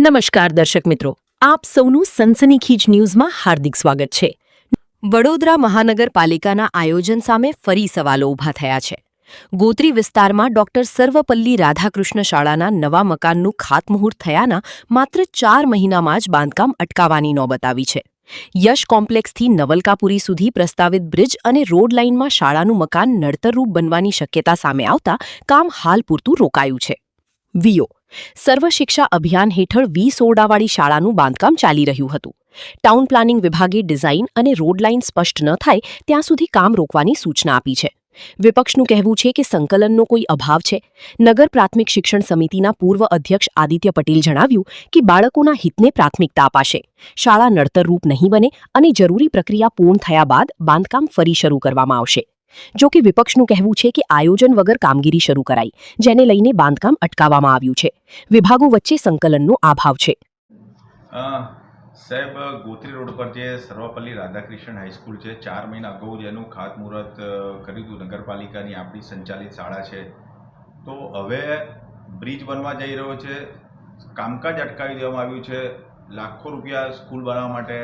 નમસ્કાર દર્શક મિત્રો, આપ સૌનું સનસનીખીજ ન્યૂઝમાં હાર્દિક સ્વાગત છે। વડોદરા મહાનગરપાલિકાના આયોજન સામે ફરી સવાલો ઊભા થયા છે। ગોત્રી વિસ્તારમાં ડોક્ટર સર્વપલ્લી રાધાકૃષ્ણ શાળાના નવા મકાનનું ખાતમુહૂર્ત થયાના માત્ર 4 મહિનામાં જ બાંધકામ અટકાવવાની નોબત આવી છે। યશ કોમ્પ્લેક્સથી નવલકાપુરી સુધી પ્રસ્તાવિત બ્રિજ અને રોડ લાઇનમાં શાળાનું મકાન નડતરરૂપ બનવાની શક્યતા સામે આવતા કામ હાલ પૂરતું રોકાયું છે। વીઓ સર્વ શિક્ષા અભિયાન હેઠળ 20 ઓરડાવાળી શાળાનું બાંધકામ ચાલી રહ્યું હતું। ટાઉન પ્લાનિંગ વિભાગે ડિઝાઇન અને રોડ લાઇન સ્પષ્ટ ન થાય ત્યાં સુધી કામ રોકવાની સૂચના આપી છે। વિપક્ષનું કહેવું છે કે સંકલનનો કોઈ અભાવ છે। નગર પ્રાથમિક શિક્ષણ સમિતિના પૂર્વ અધ્યક્ષ આદિત્ય પટેલ જણાવ્યું કે બાળકોના હિતને પ્રાથમિકતા અપાશે। શાળા નડતરરૂપ નહીં બને અને જરૂરી પ્રક્રિયા પૂર્ણ થયા બાદ બાંધકામ ફરી શરૂ કરવામાં આવશે। જો કે વિપક્ષનું કહેવું છે કે આયોજન વગર કામગીરી શરૂ કરાઈ, જેને લઈને બાંધકામ અટકાવવામાં આવ્યું છે। વિભાગો વચ્ચે સંકલનનો અભાવ છે। સાહેબ, ગોત્રી રોડ પર જે સર્વપલ્લી રાધાકૃષ્ણ હાઈસ્કૂલ છે, 4 મહિના અગાઉ જેનું ખાતમુહૂર્ત કર્યું હતું નગરપાલિકાની આપણી સંચાલિત શાળા છે, તો હવે બ્રિજ બનવા જઈ રહ્યો છે, કામકાજ અટકાવી દેવામાં આવ્યું છે। લાખો રૂપિયા સ્કૂલ બનાવવા માટે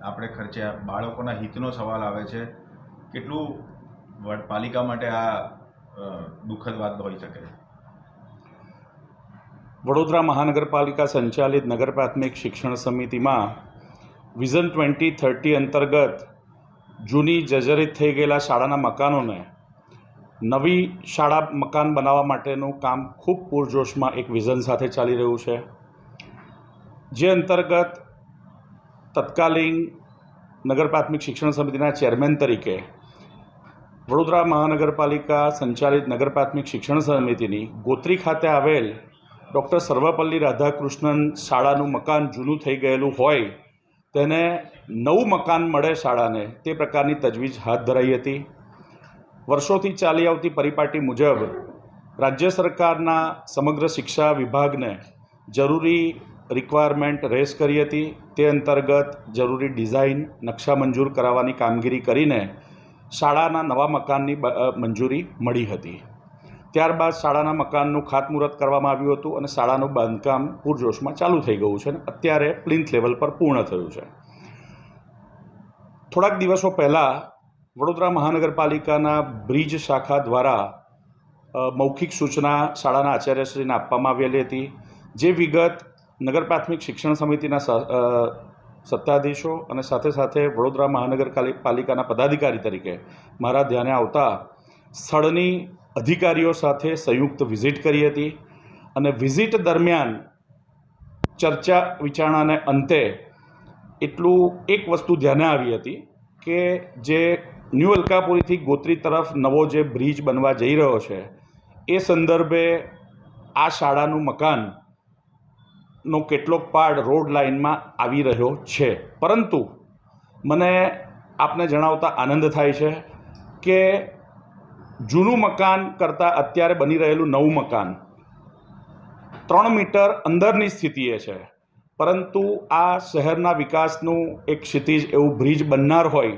આપણે ખર્ચ્યા, બાળકોના હિતનો સવાલ આવે છે। કેટલું પાલિકા માટે આ દુઃખદ વાત હોઈ શકે? વડોદરા મહાનગરપાલિકા સંચાલિત નગર પ્રાથમિક શિક્ષણ સમિતિમાં વિઝન 2030 અંતર્ગત જૂની જર્જરિત થઈ ગયેલા શાળાના મકાનોને નવી શાળા મકાન બનાવવા માટેનું કામ ખૂબ પૂરજોશમાં એક વિઝન સાથે ચાલી રહ્યું છે, જે અંતર્ગત તત્કાલીન નગર પ્રાથમિક શિક્ષણ સમિતિના ચેરમેન તરીકે વડોદરા મહાનગરપાલિકા સંચાલિત નગર પ્રાથમિક શિક્ષણ સમિતિની ગોત્રી ખાતે આવેલ ડૉક્ટર સર્વપલ્લી રાધાકૃષ્ણન શાળાનું મકાન જૂનું થઈ ગયેલું હોય તેને નવું મકાન મળે શાળાને, તે પ્રકારની તજવીજ હાથ ધરાઈ હતી। વર્ષોથી ચાલી આવતી પરિપાટી મુજબ રાજ્ય સરકારના સમગ્ર શિક્ષા વિભાગને જરૂરી રિક્વાયરમેન્ટ રેઝ કરી હતી। તે અંતર્ગત જરૂરી ડિઝાઇન નકશા મંજૂર કરાવવાની કામગીરી કરીને શાળાના નવા મકાનની મંજૂરી મળી હતી। ત્યારબાદ શાળાના મકાનનું ખાતમુહૂર્ત કરવામાં આવ્યું હતું અને શાળાનું બાંધકામ પૂરજોશમાં ચાલુ થઈ ગયું છે અને અત્યારે પ્લિન્થ લેવલ પર પૂર્ણ થયું છે। થોડાક દિવસો પહેલાં વડોદરા મહાનગરપાલિકાના બ્રિજ શાખા દ્વારા મૌખિક સૂચના શાળાના આચાર્યશ્રીને આપવામાં આવેલી હતી, જે વિગત નગર પ્રાથમિક શિક્ષણ સમિતિના સત્તાધીશો અને સાથે સાથે વડોદરા મહાનગરપાલિકાના પદાધિકારી તરીકે મારા ધ્યાને આવતા સ્થળની અધિકારીઓ સાથે સંયુક્ત વિઝિટ કરી હતી અને વિઝિટ દરમિયાન ચર્ચા વિચારણાને અંતે એક વસ્તુ ધ્યાને આવી હતી કે જે ન્યૂ અલકાપુરીથી ગોત્રી તરફ નવો જે બ્રિજ બનવા જઈ રહ્યો છે, એ સંદર્ભે આ શાળાનું મકાનનો કેટલોક પાર્ટ રોડ લાઇનમાં આવી રહ્યો છે। પરંતુ મને આપને જણાવતા આનંદ થાય છે કે જૂનું મકાન કરતાં અત્યારે બની રહેલું નવું મકાન 3 મીટર અંદરની સ્થિતિએ છે, પરંતુ આ શહેરના વિકાસનું એક ક્ષિતિજ એવું બ્રિજ બનનાર હોય,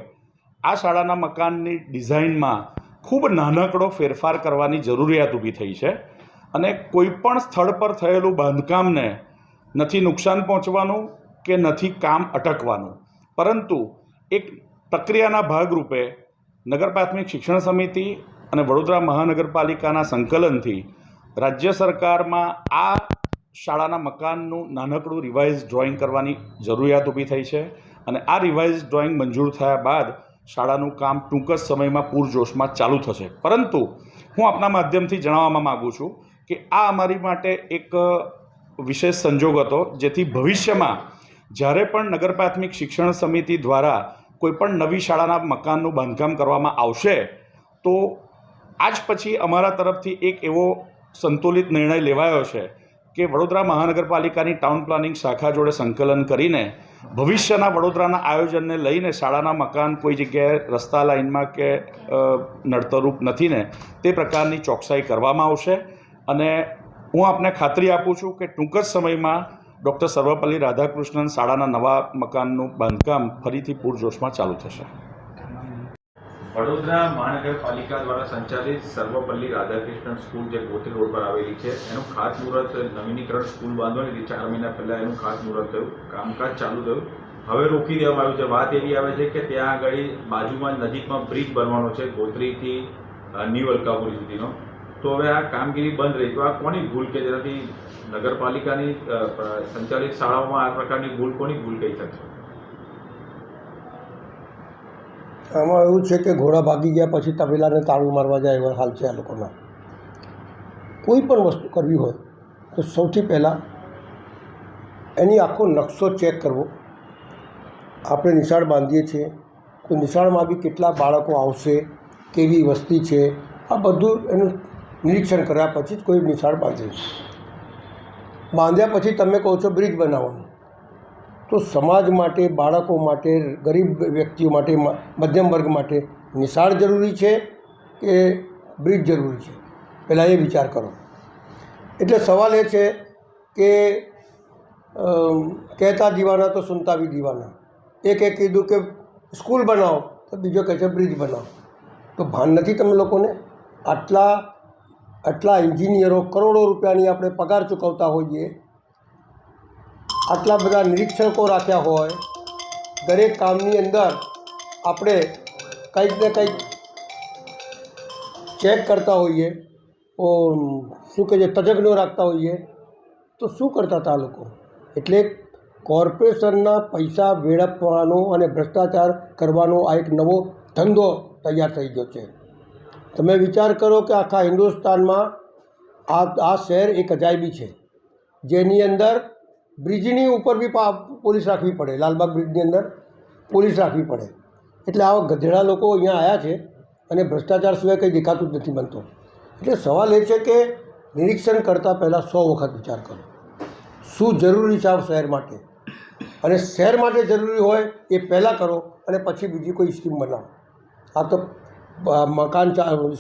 આ શાળાના મકાનની ડિઝાઇનમાં ખૂબ નાનકડો ફેરફાર કરવાની જરૂરિયાત ઊભી થઈ છે અને કોઈપણ સ્થળ પર થયેલું બાંધકામને નથી નુકસાન પહોંચવાનું કે નથી કામ અટકવાનું, પરંતુ એક પ્રક્રિયાના ભાગરૂપે નગર પ્રાથમિક શિક્ષણ સમિતિ અને વડોદરા મહાનગરપાલિકાના સંકલનથી રાજ્ય સરકારમાં આ શાળાના મકાનનું નાનકડું રિવાઇઝ ડ્રોઈંગ કરવાની જરૂરિયાત ઊભી થઈ છે અને આ રિવાઇઝ ડ્રોઈંગ મંજૂર થયા બાદ શાળાનું કામ ટૂંક જ સમયમાં પૂરજોશમાં ચાલુ થશે। પરંતુ હું આપના માધ્યમથી જણાવવા માગું છું કે આ અમારી માટે એક વિશેષ સંજોગ હતો, જેથી ભવિષ્યમાં જ્યારે પણ નગર પ્રાથમિક શિક્ષણ સમિતિ દ્વારા કોઈપણ નવી શાળાના મકાનનું બાંધકામ કરવામાં આવશે તો આજ પછી અમારા તરફથી એક એવો સંતુલિત નિર્ણય લેવાયો છે કે વડોદરા મહાનગરપાલિકાની ટાઉન પ્લાનિંગ શાખા જોડે સંકલન કરીને ભવિષ્યના વડોદરાના આયોજનને લઈને શાળાના મકાન કોઈ જગ્યાએ રસ્તા લાઇનમાં કે નડતરરૂપ નથી ને તે પ્રકારની ચોકસાઈ કરવામાં આવશે અને હું આપને ખાતરી આપું છું કે ટૂંક જ સમયમાં ડૉક્ટર સર્વપલ્લી રાધાકૃષ્ણન શાળાના નવા મકાનનું બાંધકામ ફરીથી પૂરજોશમાં ચાલુ થશે। વડોદરા મહાનગરપાલિકા દ્વારા સંચાલિત સર્વપલ્લી રાધાકૃષ્ણન સ્કૂલ જે ગોત્રી રોડ પર આવેલી છે એનું ખાતમુહૂર્ત નવીનીકરણ સ્કૂલ બાંધવાની 4 મહિના પહેલાં એનું ખાતમુહૂર્ત થયું, કામકાજ ચાલુ થયું. હવે રોકી દેવામાં આવ્યું છે. વાત એવી આવે છે કે ત્યાં આગળ બાજુમાં નજીકમાં બ્રિજ બનવાનો છે ગોત્રીથી ન્યૂ અલકાપુરી સુધીનો. તો હવે આ કામગીરી બંધ રહી. તો આ કોની ભૂલ કે જેનાથી નગરપાલિકાની સંચાલિત શાળાઓમાં આ પ્રકારની ભૂલ કોની ભૂલ કહી શકશે? આમાં એવું છે કે ઘોડા ભાગી ગયા પછી તબેલાને તાળું મારવા જાય એવા હાલ છે આ લોકોના. કોઈ પણ વસ્તુ કરવી હોય તો સૌથી પહેલાં એની આખો નકશો ચેક કરવો. આપણે નિશાળ બાંધીએ છીએ તો નિશાળમાં બી કેટલા બાળકો આવશે, કેવી વસ્તી છે, આ બધું એનું નિરીક્ષણ કર્યા પછી જ કોઈ નિશાળ બાંધે છે. બાંધ્યા પછી તમે કહો છો બ્રિજ બનાવવાનું, તો સમાજ માટે, બાળકો માટે, ગરીબ વ્યક્તિઓ માટે, મધ્યમ વર્ગ માટે નિશાળ જરૂરી છે કે બ્રિજ જરૂરી છે? પહેલાં એ વિચાર કરો. એટલે સવાલ એ છે કે કહેતા દીવાના તો સુનતા બી દીવાના. એકે કીધું કે સ્કૂલ બનાવો તો બીજો કહે છે બ્રિજ બનાવો. તો ભાન નથી તમે લોકોને? આટલા એન્જિનિયરો કરોડો રૂપિયાની આપણે પગાર ચૂકવતા હોઈએ, આટલા બધા નિરીક્ષકો રાખ્યા હોય, દરેક કામની અંદર આપણે કંઈક ને કંઈક ચેક કરતા હોઈએ, શું કહે છે, તજજ્ઞો રાખતા હોઈએ, તો શું કરતા હતા આ લોકો? એટલે કોર્પોરેશનના પૈસા વેડફવાનો અને ભ્રષ્ટાચાર કરવાનો આ એક નવો ધંધો તૈયાર થઈ ગયો છે. તમે વિચાર કરો કે આખા હિન્દુસ્તાનમાં આ શહેર એક અજાયબી છે, જેની અંદર બ્રિજની ઉપર બી પોલીસ રાખવી પડે. લાલબાગ બ્રિજની અંદર પોલીસ રાખવી પડે. એટલે આવા ગધેડા લોકો અહીંયા આવ્યા છે અને ભ્રષ્ટાચાર સિવાય કંઈ દેખાતું જ નથી બનતો. એટલે સવાલ એ છે કે નિરીક્ષણ કરતાં પહેલાં 100 વખત વિચાર કરો. શું જરૂરી છે આ શહેર માટે? અને શહેર માટે જરૂરી હોય એ પહેલાં કરો અને પછી બીજી કોઈ સ્કીમ બનાવો. આ તો મકાન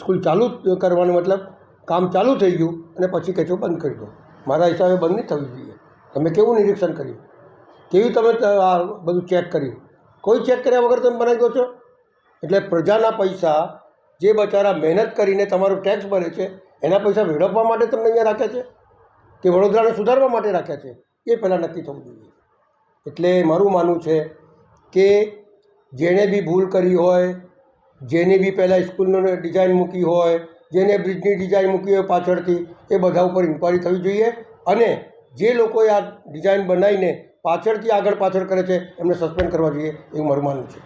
સ્કૂલ ચાલુ કરવાનું મતલબ કામ ચાલુ થઈ ગયું અને પછી કહેજો બંધ કરી દો. મારા હિસાબે બંધ નહીં થવી જોઈએ. તમે કેવું નિરીક્ષણ કર્યું? કેવી તમે આ બધું ચેક કર્યું? કોઈ ચેક કર્યા વગર તમે બનાવી દો છો. એટલે પ્રજાના પૈસા જે બચારા મહેનત કરીને તમારું ટેક્સ ભરે છે એના પૈસા વેડફવા માટે તમને અહીંયા રાખ્યા છે કે વડોદરાને સુધારવા માટે રાખ્યા છે? એ પહેલાં નક્કી થવું જોઈએ. એટલે મારું માનવું છે કે જેણે બી ભૂલ કરી હોય, જેને બી પહેલાં સ્કૂલનો ડિઝાઇન મૂકી હોય, જેને બ્રિજની ડિઝાઇન મૂકી હોય પાછળથી, એ બધા ઉપર ઇન્ક્વાયરી થવી જોઈએ. અને જે લોકોએ આ ડિઝાઇન બનાવીને પાછળથી આગળ પાછળ કરે છે એમને સસ્પેન્ડ કરવા જોઈએ એવું મારું માનવું છે.